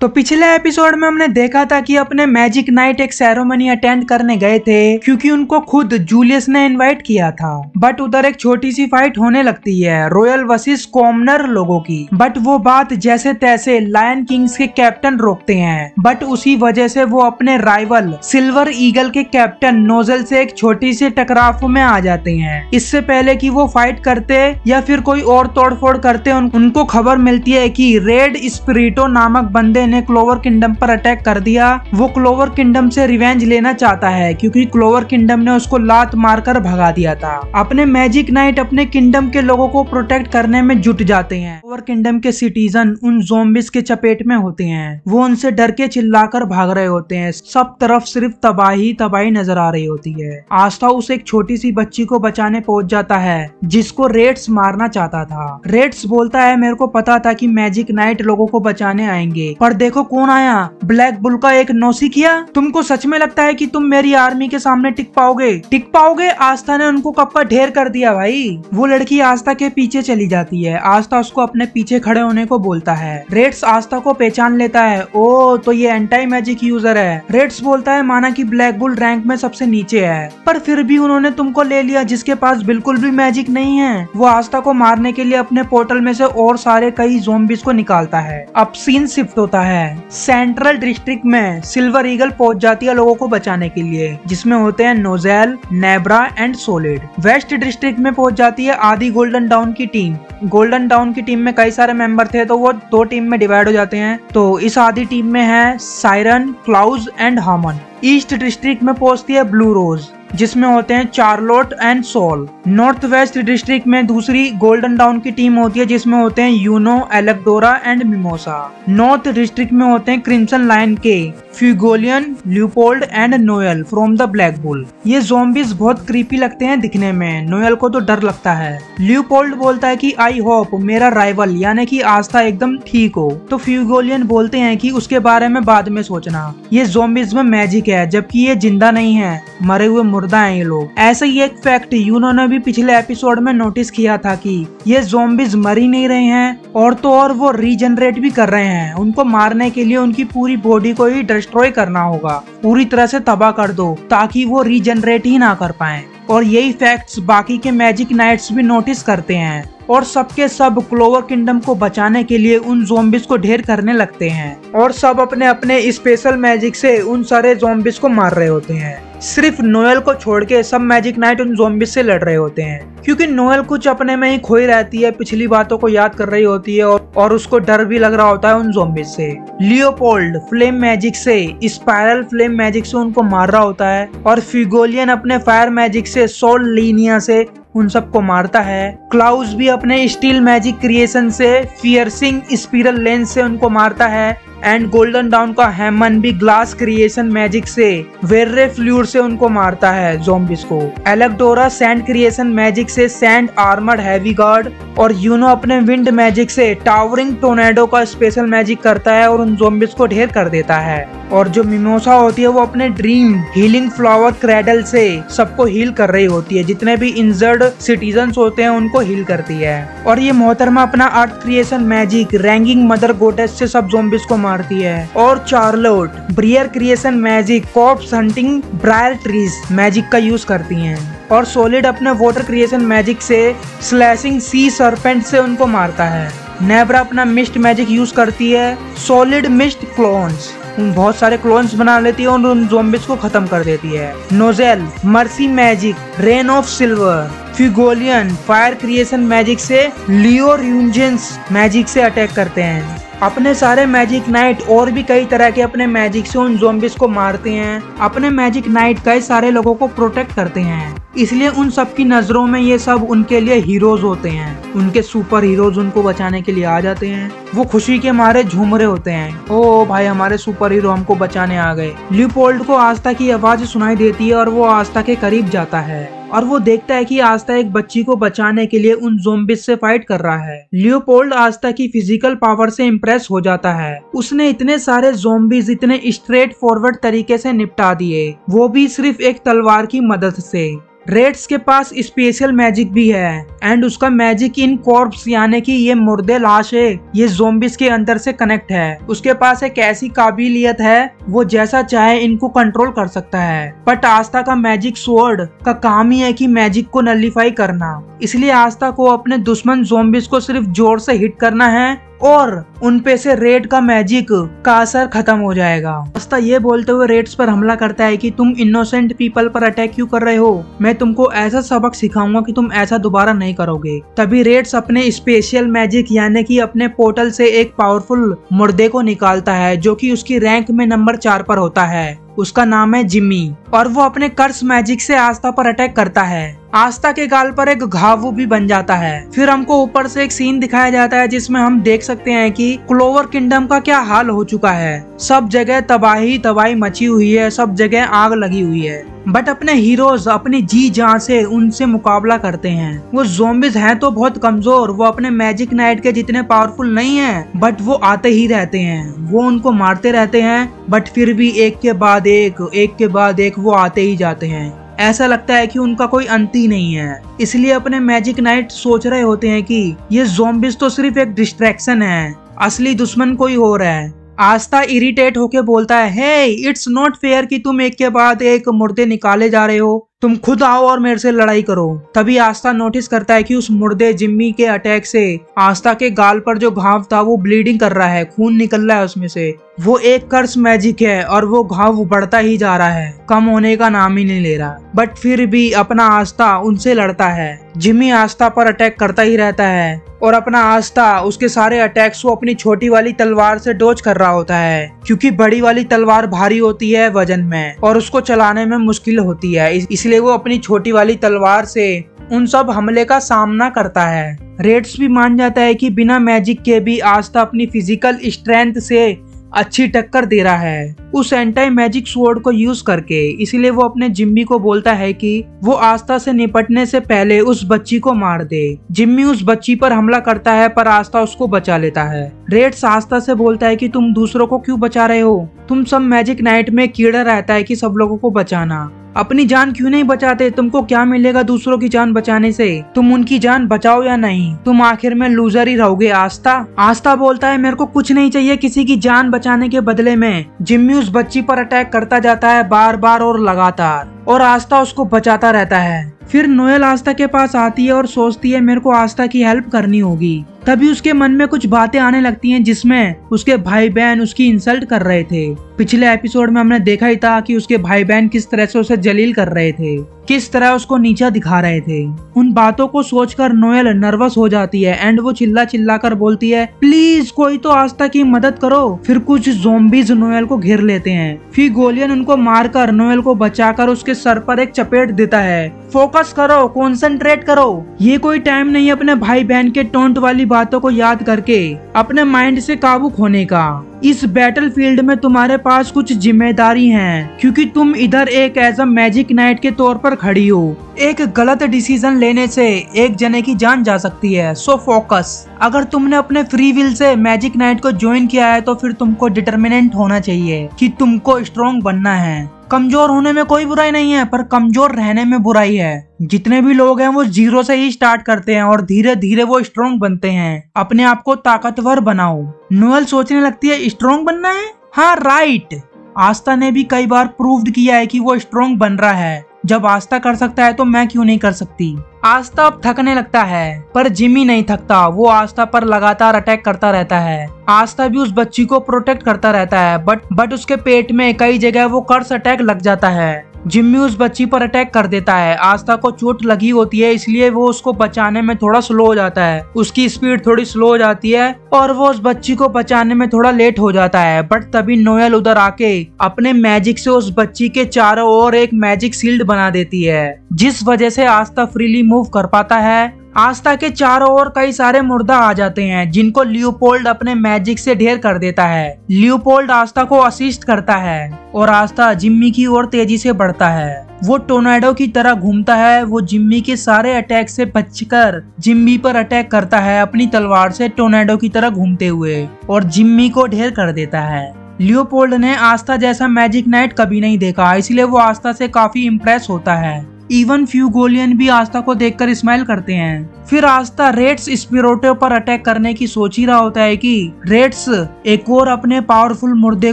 तो पिछले एपिसोड में हमने देखा था कि अपने मैजिक नाइट एक सेरेमनी अटेंड करने गए थे क्योंकि उनको खुद जूलियस ने इनवाइट किया था। बट उधर एक छोटी सी फाइट होने लगती है रॉयल वर्सेस कॉमनर लोगों की। बट वो बात जैसे तैसे लायन किंग्स के कैप्टन रोकते हैं। बट उसी वजह से वो अपने राइवल सिल्वर ईगल के कैप्टन नोजल से एक छोटी सी टकराव में आ जाते हैं। इससे पहले कि वो फाइट करते या फिर कोई और तोड़फोड़ करते उनको खबर मिलती है कि रेड स्पिरिटो नामक बंदे ने क्लोवर किंगडम पर अटैक कर दिया। वो क्लोवर किंगडम से रिवेंज लेना चाहता है क्योंकि क्लोवर किंगडम ने उसको लात मारकर भगा दिया था। अपने मैजिक नाइट अपने किंगडम के लोगों को प्रोटेक्ट करने में जुट जाते हैं। क्लोवर किंगडम के सिटीजन उन ज़ॉम्बीज़ के चपेट में होते हैं। वो उनसे डर के चिल्लाकर भाग रहे होते हैं। सब तरफ सिर्फ तबाही तबाही नजर आ रही होती है। आस्था उस एक छोटी सी बच्ची को बचाने पहुंच जाता है जिसको रेड्स मारना चाहता था। रेड्स बोलता है मेरे को पता था कि मैजिक नाइट लोगों को बचाने आएंगे, पर देखो कौन आया, ब्लैक बुल का एक नौसिखिया। तुमको सच में लगता है कि तुम मेरी आर्मी के सामने टिक पाओगे? आस्था ने उनको कब का ढेर कर दिया भाई। वो लड़की आस्था के पीछे चली जाती है। आस्था उसको अपने पीछे खड़े होने को बोलता है। रेड्स आस्था को पहचान लेता है। ओ तो ये एंटी मैजिक यूजर है। रेड्स बोलता है माना कि ब्लैक बुल रैंक में सबसे नीचे है, पर फिर भी उन्होंने तुमको ले लिया जिसके पास बिल्कुल भी मैजिक नहीं है। वो आस्था को मारने के लिए अपने पोर्टल में से और सारे कई ज़ॉम्बीज़ को निकालता है। अब सीन शिफ्ट होता है सेंट्रल डिस्ट्रिक्ट में। सिल्वर ईगल पहुंच जाती है लोगों को बचाने के लिए, जिसमें होते हैं nozzle, नेब्रा and solid. Waste district में पहुंच जाती है आधी गोल्डन डाउन की टीम। गोल्डन डाउन की टीम में कई सारे मेंबर थे तो वो दो टीम में डिवाइड हो जाते हैं। तो इस आधी टीम में है Siren, Klaus and Haman. East district में पहुंचती है ब्लू रोज जिसमें होते हैं Charlotte and Sol. North west district में दूसरी गोल्डन डाउन की टीम होती है जिसमें होते हैं Yuno, Alecdora and Mimosa. North district में होते हैं क्रिम्सन लायन के, Fuegoleon, Leopold and Noelle from the Black Bull. ये ज़ॉम्बीज बहुत क्रीपी लगते हैं दिखने में। नोएल को तो डर लगता है। ल्यूपोल्ड बोलता है कि आई होप मेरा राइवल यानी कि आस्था एकदम ठीक हो। तो फ्यूगोलियन बोलते हैं कि उसके बारे में बाद में सोचना, ये ज़ॉम्बीज में मैजिक है जबकि ये जिंदा नहीं है, मरे हुए मुर्दा हैं ये लोग। ऐसे ही एक फैक्ट यूनो ने भी पिछले एपिसोड में नोटिस किया था कि ये ज़ॉम्बीज मर ही नहीं रहे हैं और तो और वो रीजनरेट भी कर रहे हैं। उनको मारने के लिए उनकी पूरी बॉडी को ही डिस्ट्रॉय करना होगा, पूरी तरह से तबाह कर दो ताकि वो रीजनरेट ही ना कर पाए। और यही फैक्ट्स बाकी के मैजिक नाइट्स भी नोटिस करते हैं और सबके सब क्लोवर किंगडम को बचाने के लिए उन ज़ॉम्बीज को ढेर करने लगते हैं और सब अपने अपने स्पेशल मैजिक से उन सारे ज़ॉम्बीज को मार रहे होते हैं। सिर्फ नोएल को छोड़ के सब मैजिक नाइट उन ज़ॉम्बीज से लड़ रहे होते हैं क्योंकि नोएल कुछ अपने में ही खोई रहती है, पिछली बातों को याद कर रही होती है और उसको डर भी लग रहा होता है उन ज़ॉम्बीज से। लियोपोल्ड फ्लेम मैजिक से, स्पाइरल फ्लेम मैजिक से उनको मार रहा होता है और फिगोलियन अपने फायर मैजिक से, सोल लीनिया से उन सबको मारता है। क्लाउज भी अपने स्टील मैजिक क्रिएशन से, फियर्सिंग स्पिरल लेंस से उनको मारता है एंड गोल्डन डाउन का हैमन भी ग्लास क्रिएशन मैजिक से, वेर्रे फ्लूइड से उनको मारता है ज़ॉम्बीज को। एलेक्डोरा सैंड क्रिएशन मैजिक से सैंड आर्मर्ड हैवी गार्ड और यूनो अपने विंड मैजिक से टावरिंग टोर्नेडो का स्पेशल मैजिक करता है और उन ज़ॉम्बीज को ढेर कर देता है। और जो मिमोसा होती है वो अपने ड्रीम हीलिंग फ्लावर क्रेडल से सबको हील कर रही होती है, जितने भी इंजर्ड सिटीजन्स होते हैं उनको हील करती है। और ये मोहतरमा अपना earth creation magic raging mother goddess से सब ज़ॉम्बीज को मारती है। और Charlotte Briar creation magic corpse hunting briar trees magic का यूज करती हैं। और सॉलिड अपने वाटर क्रिएशन मैजिक से स्लैशिंग सी सरपेंट से उनको मारता है। नेब्रा अपना मिस्ट मैजिक यूज करती है, सॉलिड मिस्ट क्लोन्स, बहुत सारे क्लोन्स बना लेती है और उन ज़ॉम्बीज को खत्म कर देती है। Nozel mercury magic rain of silver, Fuegoleon fire creation magic से लियो र्यूंजेंस मैजिक से अटैक करते हैं। अपने सारे मैजिक नाइट और भी कई तरह के अपने मैजिक से उन ज़ॉम्बीज को मारते हैं। अपने मैजिक नाइट कई सारे लोगों को प्रोटेक्ट करते हैं, इसलिए उन सब की नजरों में ये सब उनके लिए हीरोज होते हैं। उनके सुपर हीरोज उनको बचाने के लिए आ जाते हैं। वो खुशी के मारे झूम रहे होते हैं, ओ भाई हमारे सुपर हीरो हमको बचाने आ गए। ल्यूपोल्ड को आस्था की आवाज सुनाई देती है और वो आस्था के करीब जाता है और वो देखता है कि आस्था एक बच्ची को बचाने के लिए उन ज़ॉम्बीज से फाइट कर रहा है। लियोपोल्ड आस्था की फिजिकल पावर से इम्प्रेस हो जाता है। उसने इतने सारे ज़ॉम्बीज इतने स्ट्रेट फॉरवर्ड तरीके से निपटा दिए, वो भी सिर्फ एक तलवार की मदद से। रेड्स के पास स्पेशल मैजिक भी है एंड उसका मैजिक इन कॉर्प्स यानी कि ये मुर्दे लाशें ये ज़ॉम्बीज के अंदर से कनेक्ट है। उसके पास एक ऐसी काबिलियत है वो जैसा चाहे इनको कंट्रोल कर सकता है। बट आस्था का मैजिक स्वॉर्ड का काम ही है कि मैजिक को नलिफाई करना, इसलिए आस्था को अपने दुश्मन ज़ॉम्बीज को सिर्फ जोर से हिट करना है और उन पे से रेड का मैजिक का असर खत्म हो जाएगा। आस्था ये बोलते हुए रेड्स पर हमला करता है कि तुम इनोसेंट पीपल पर अटैक क्यों कर रहे हो, मैं तुमको ऐसा सबक सिखाऊंगा कि तुम ऐसा दोबारा नहीं करोगे। तभी रेड्स अपने स्पेशल मैजिक यानी कि अपने पोर्टल से एक पावरफुल मुर्दे को निकालता है जो कि उसकी रैंक में नंबर 4 पर होता है। उसका नाम है जिम्मी और वो अपने कर्स मैजिक से आस्था पर अटैक करता है। आस्था के गाल पर एक घाव भी बन जाता है। फिर हमको ऊपर से एक सीन दिखाया जाता है जिसमें हम देख सकते हैं कि क्लोवर किंगडम का क्या हाल हो चुका है। सब जगह तबाही मची हुई है, सब जगह आग लगी हुई है। बट अपने हीरोज अपनी जी जान से उनसे मुकाबला करते हैं। वो ज़ॉम्बीज हैं तो बहुत कमजोर, वो अपने मैजिक नाइट के जितने पावरफुल नहीं हैं, बट वो आते ही रहते हैं। वो उनको मारते रहते हैं बट फिर भी एक के बाद एक वो आते ही जाते हैं। ऐसा लगता है कि उनका कोई अंत ही नहीं है। इसलिए अपने मैजिक नाइट सोच रहे होते हैं कि ये ज़ॉम्बीज तो सिर्फ एक डिस्ट्रैक्शन है, असली दुश्मन कोई और है। आस्था इरिटेट होके बोलता है, हे इट्स नॉट फेयर कि तुम एक के बाद एक मुर्दे निकाले जा रहे हो, तुम खुद आओ और मेरे से लड़ाई करो। तभी आस्था नोटिस करता है कि उस मुर्दे जिम्मी के अटैक से आस्था के गाल पर जो घाव था वो ब्लीडिंग कर रहा है, खून निकल रहा है उसमें से। वो एक कर्स मैजिक है और वो घाव बढ़ता ही जा रहा है, कम होने का नाम ही नहीं ले रहा। बट फिर भी अपना आस्था उनसे लड़ता है। जिम्मी आस्था पर अटैक करता ही रहता है और अपना आस्था उसके सारे अटैक्स वो अपनी छोटी वाली तलवार से डोज कर रहा होता है, क्योंकि बड़ी वाली तलवार भारी होती है वजन में और उसको चलाने में मुश्किल होती है। इसलिए वो अपनी छोटी वाली तलवार से उन सब हमले का सामना करता है। रेड्स भी मान जाता है कि बिना मैजिक के भी आस्था अपनी फिजिकल स्ट्रेंथ से अच्छी टक्कर दे रहा है उस एंटी मैजिक स्वॉर्ड को यूज करके। इसलिए वो अपने जिम्मी को बोलता है कि वो आस्था से निपटने से पहले उस बच्ची को मार दे। जिम्मी उस बच्ची पर हमला करता है पर आस्था उसको बचा लेता है। रेड्स आस्था से बोलता है कि तुम दूसरों को क्यों बचा रहे हो, तुम सब मैजिक नाइट में कीड़ा रहता है कि सब लोगों को बचाना, अपनी जान क्यों नहीं बचाते, तुमको क्या मिलेगा दूसरों की जान बचाने से, तुम उनकी जान बचाओ या नहीं, तुम आखिर में लूजर ही रहोगे। आस्था बोलता है मेरे को कुछ नहीं चाहिए किसी की जान बचाने के बदले में। जिम्मी उस बच्ची पर अटैक करता जाता है बार बार और लगातार, और आस्था उसको बचाता रहता है। फिर नोएल आस्था के पास आती है और सोचती है मेरे को आस्था की हेल्प करनी होगी। तभी उसके मन में कुछ बातें आने लगती हैं जिसमें उसके भाई बहन उसकी इंसल्ट कर रहे थे। पिछले एपिसोड में हमने देखा ही था कि उसके भाई बहन किस तरह से उसे जलील कर रहे थे, किस तरह उसको नीचा दिखा रहे थे। उन बातों को सोचकर नोएल नर्वस हो जाती है एंड वो चिल्ला चिल्ला कर बोलती है प्लीज कोई तो आस्था की मदद करो। फिर कुछ ज़ॉम्बीज नोएल को घेर लेते हैं। फिर गोलियन उनको मारकर नोएल को बचाकर उसके सर पर एक चपेट देता है। फोकस करो, कॉन्सेंट्रेट करो। ये कोई टाइम नहीं अपने भाई बहन के टोंट वाली बातों को याद करके अपने माइंड से काबू खोने का। इस बैटलफील्ड में तुम्हारे पास कुछ जिम्मेदारी हैं, क्योंकि तुम इधर एक एज अ मैजिक नाइट के तौर पर खड़ी हो। एक गलत डिसीजन लेने से एक जने की जान जा सकती है, सो फोकस। अगर तुमने अपने free will say magic night को ज्वाइन किया है तो फिर तुमको डिटर्मिनेंट होना चाहिए कि तुमको स्ट्रॉन्ग बनना है। कमजोर होने में कोई बुराई नहीं है, पर कमजोर रहने में बुराई है। जितने भी लोग हैं वो जीरो से ही स्टार्ट करते हैं और धीरे धीरे वो स्ट्रॉन्ग बनते हैं। अपने आप को ताकतवर बनाओ। नोएल सोचने लगती है स्ट्रॉन्ग बनना है, हाँ राइट। आस्था ने भी कई बार प्रूव्ड किया है कि वो स्ट्रॉन्ग बन रहा है। जब आस्था कर सकता है तो मैं क्यों नहीं कर सकती। आस्था अब थकने लगता है पर जिम्मी नहीं थकता। वो आस्था पर लगातार अटैक करता रहता है। आस्था भी उस बच्ची को प्रोटेक्ट करता रहता है बट उसके पेट में कई जगह वो कर्स अटैक लग जाता है। जिम्मी उस बच्ची पर अटैक कर देता है। आस्था को चोट लगी होती है इसलिए वो उसको बचाने में थोड़ा स्लो हो जाता है। उसकी स्पीड थोड़ी स्लो हो जाती है और वो उस बच्ची को बचाने में थोड़ा लेट हो जाता है। बट तभी नोएल उधर आके अपने मैजिक से उस बच्ची के चारों ओर एक मैजिक शील्ड बना देती है, जिस वजह से आस्था फ्रीली मूव कर पाता है। आस्था के चारों ओर कई सारे मुर्दा आ जाते हैं जिनको लियोपोल्ड अपने मैजिक से ढेर कर देता है। लियोपोल्ड आस्था को असिस्ट करता है और आस्था जिम्मी की ओर तेजी से बढ़ता है। वो टोर्नेडो की तरह घूमता है। वो जिम्मी के सारे अटैक से बचकर जिम्मी पर अटैक करता है अपनी तलवार से टोर्नेडो की तरह घूमते हुए और जिम्मी को ढेर कर देता है। लियोपोल्ड ने आस्था जैसा मैजिक नाइट कभी नहीं देखा, इसलिए वो आस्था से काफी इम्प्रेस होता है। इवन फ्यूगोलियन भी आस्था को देखकर स्माइल करते हैं। फिर आस्था रेड्स स्पिरोटो पर अटैक करने की सोच ही रहा होता है कि रेड्स एक और अपने पावरफुल मुर्दे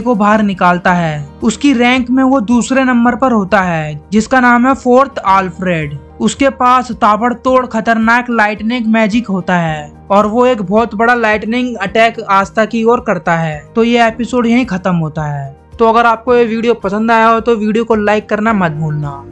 को बाहर निकालता है। उसकी रैंक में वो दूसरे नंबर पर होता है जिसका नाम है फोर्थ आल्फ्रेड। उसके पास ताबड़तोड़ खतरनाक लाइटनिंग मैजिक होता है और वो एक बहुत बड़ा लाइटनिंग अटैक आस्था की ओर करता है। तो ये एपिसोड यहीं खत्म होता है। तो अगर आपको ये वीडियो पसंद आया हो तो वीडियो को लाइक करना मत भूलना।